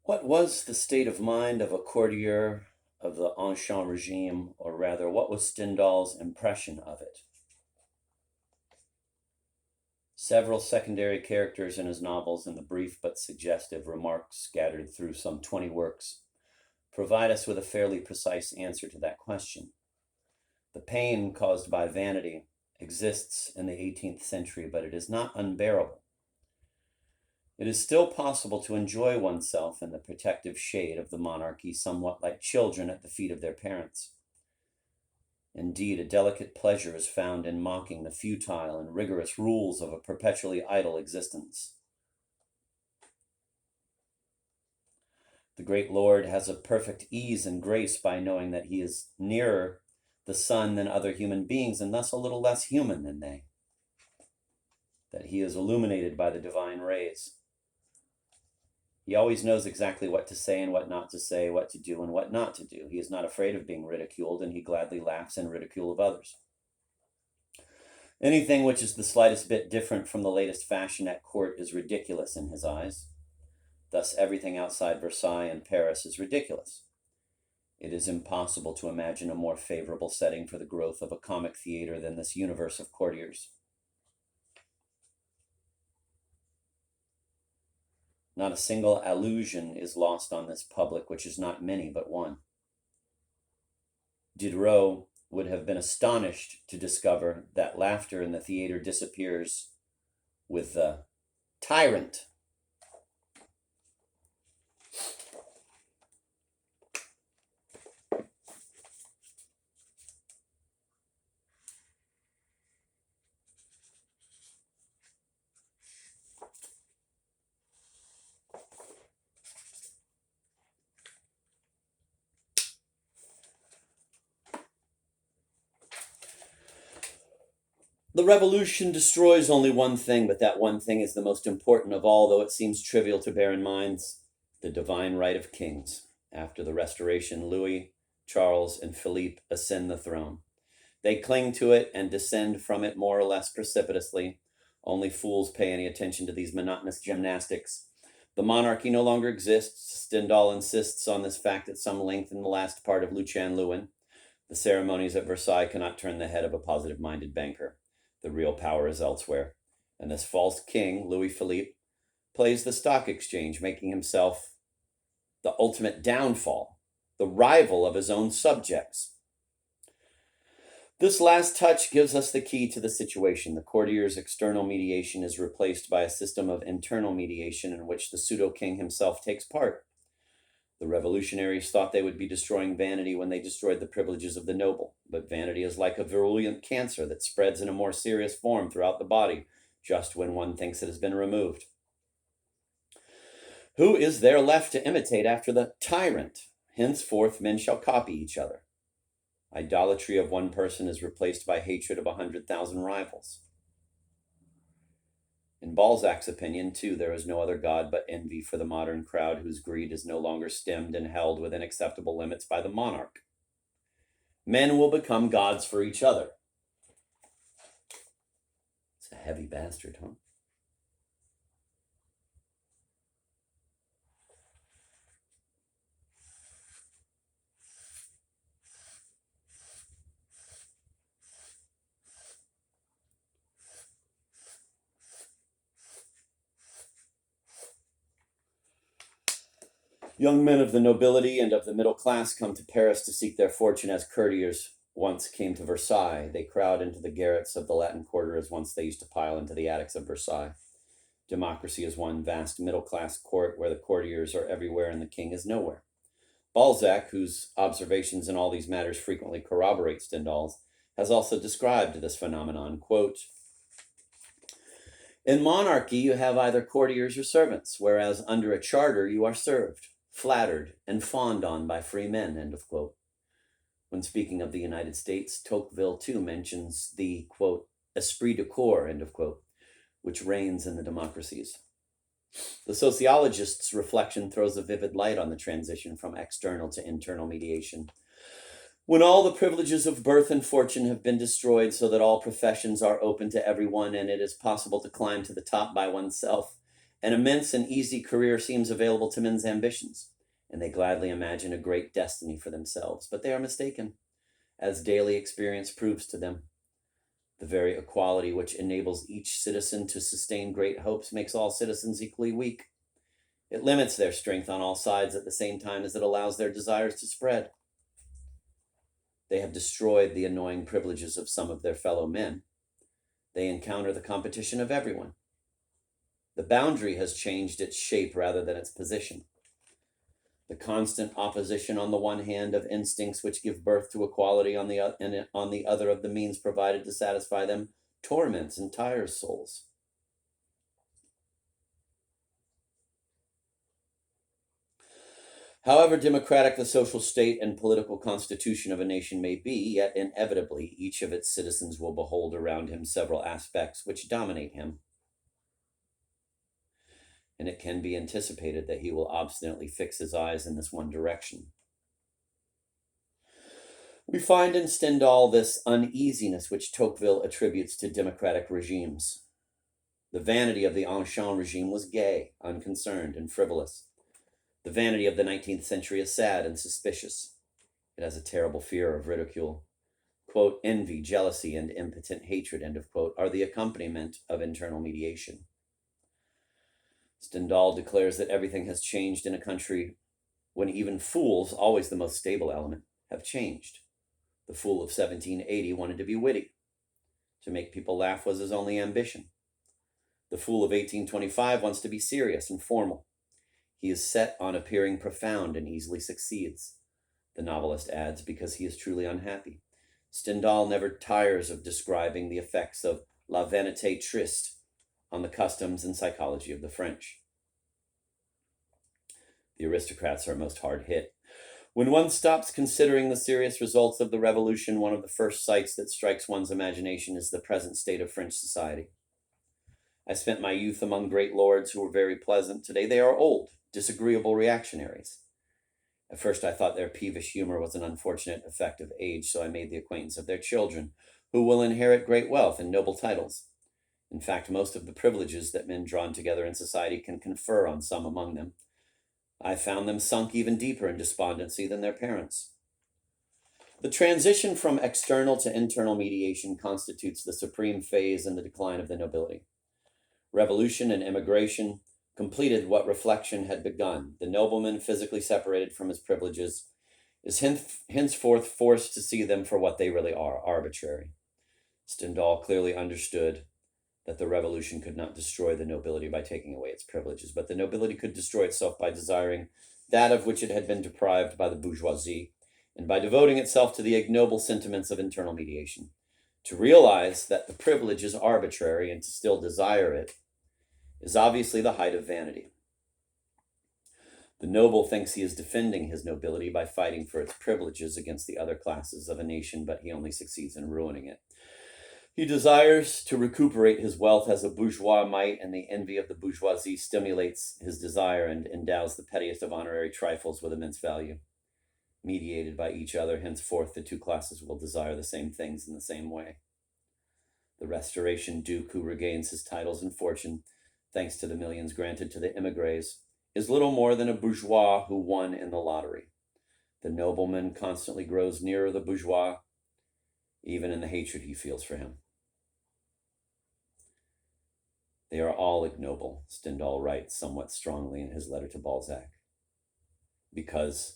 What was the state of mind of a courtier of the Ancien regime, or rather, what was Stendhal's impression of it? Several secondary characters in his novels and the brief but suggestive remarks scattered through some 20 works provide us with a fairly precise answer to that question. The pain caused by vanity exists in the 18th century, but it is not unbearable. It is still possible to enjoy oneself in the protective shade of the monarchy, somewhat like children at the feet of their parents. Indeed, a delicate pleasure is found in mocking the futile and rigorous rules of a perpetually idle existence. The great Lord has a perfect ease and grace by knowing that he is nearer the sun than other human beings, and thus a little less human than they, that he is illuminated by the divine rays. He always knows exactly what to say and what not to say, what to do and what not to do. He is not afraid of being ridiculed, and he gladly laughs in ridicule of others. Anything which is the slightest bit different from the latest fashion at court is ridiculous in his eyes. Thus, everything outside Versailles and Paris is ridiculous. It is impossible to imagine a more favorable setting for the growth of a comic theater than this universe of courtiers. Not a single allusion is lost on this public, which is not many but one. Diderot would have been astonished to discover that laughter in the theater disappears with the tyrant. The revolution destroys only one thing, but that one thing is the most important of all, though it seems trivial to bear in mind: the divine right of kings. After the Restoration, Louis, Charles, and Philippe ascend the throne. They cling to it and descend from it more or less precipitously. Only fools pay any attention to these monotonous gymnastics. The monarchy no longer exists. Stendhal insists on this fact at some length in the last part of Lucien Leuwen. The ceremonies at Versailles cannot turn the head of a positive-minded banker. The real power is elsewhere. And this false king, Louis Philippe, plays the stock exchange, making himself the ultimate downfall, the rival of his own subjects. This last touch gives us the key to the situation. The courtier's external mediation is replaced by a system of internal mediation in which the pseudo-king himself takes part. The revolutionaries thought they would be destroying vanity when they destroyed the privileges of the noble, but vanity is like a virulent cancer that spreads in a more serious form throughout the body, just when one thinks it has been removed. Who is there left to imitate after the tyrant? Henceforth men shall copy each other. Idolatry of one person is replaced by hatred of 100,000 rivals. In Balzac's opinion, too, there is no other god but envy for the modern crowd, whose greed is no longer stemmed and held within acceptable limits by the monarch. Men will become gods for each other. It's a heavy bastard, huh? Young men of the nobility and of the middle class come to Paris to seek their fortune as courtiers once came to Versailles. They crowd into the garrets of the Latin Quarter as once they used to pile into the attics of Versailles. Democracy is one vast middle-class court where the courtiers are everywhere and the king is nowhere. Balzac, whose observations in all these matters frequently corroborate Stendhal's, has also described this phenomenon. Quote, "In monarchy, you have either courtiers or servants, whereas under a charter you are served, flattered, and fawned on by free men." End of quote. When speaking of the United States, Tocqueville too mentions the, quote, esprit de corps, end of quote, which reigns in the democracies. The sociologist's reflection throws a vivid light on the transition from external to internal mediation. When all the privileges of birth and fortune have been destroyed so that all professions are open to everyone and it is possible to climb to the top by oneself, An immense and easy career seems available to men's ambitions, and they gladly imagine a great destiny for themselves, but they are mistaken, as daily experience proves to them. The very equality which enables each citizen to sustain great hopes makes all citizens equally weak. It limits their strength on all sides at the same time as it allows their desires to spread. They have destroyed the annoying privileges of some of their fellow men. They encounter the competition of everyone. The boundary has changed its shape rather than its position. The constant opposition on the one hand of instincts which give birth to equality on the other of the means provided to satisfy them torments and tires souls. However democratic the social state and political constitution of a nation may be, yet inevitably each of its citizens will behold around him several aspects which dominate him, and it can be anticipated that he will obstinately fix his eyes in this one direction. We find in Stendhal this uneasiness which Tocqueville attributes to democratic regimes. The vanity of the Ancien regime was gay, unconcerned, and frivolous. The vanity of the 19th century is sad and suspicious. It has a terrible fear of ridicule. Quote, envy, jealousy, and impotent hatred, end of quote, are the accompaniment of internal mediation. Stendhal declares that everything has changed in a country when even fools, always the most stable element, have changed. The fool of 1780 wanted to be witty. To make people laugh was his only ambition. The fool of 1825 wants to be serious and formal. He is set on appearing profound and easily succeeds. The novelist adds, because he is truly unhappy. Stendhal never tires of describing the effects of la vanité triste on the customs and psychology of the French. The aristocrats are most hard hit. When one stops considering the serious results of the revolution, one of the first sights that strikes one's imagination is the present state of French society. I spent my youth among great lords who were very pleasant. Today they are old, disagreeable reactionaries. At first I thought their peevish humor was an unfortunate effect of age, so I made the acquaintance of their children, who will inherit great wealth and noble titles. In fact, most of the privileges that men drawn together in society can confer on some among them. I found them sunk even deeper in despondency than their parents. The transition from external to internal mediation constitutes the supreme phase in the decline of the nobility. Revolution and emigration completed what reflection had begun. The nobleman, physically separated from his privileges, is henceforth forced to see them for what they really are, arbitrary. Stendhal clearly understood that the revolution could not destroy the nobility by taking away its privileges, but the nobility could destroy itself by desiring that of which it had been deprived by the bourgeoisie, and by devoting itself to the ignoble sentiments of internal mediation. To realize that the privilege is arbitrary and to still desire it is obviously the height of vanity. The noble thinks he is defending his nobility by fighting for its privileges against the other classes of a nation, but he only succeeds in ruining it. He desires to recuperate his wealth as a bourgeois might, and the envy of the bourgeoisie stimulates his desire and endows the pettiest of honorary trifles with immense value. Mediated by each other, henceforth the two classes will desire the same things in the same way. The Restoration Duke who regains his titles and fortune, thanks to the millions granted to the émigrés, is little more than a bourgeois who won in the lottery. The nobleman constantly grows nearer the bourgeois, even in the hatred he feels for him. They are all ignoble, Stendhal writes somewhat strongly in his letter to Balzac, because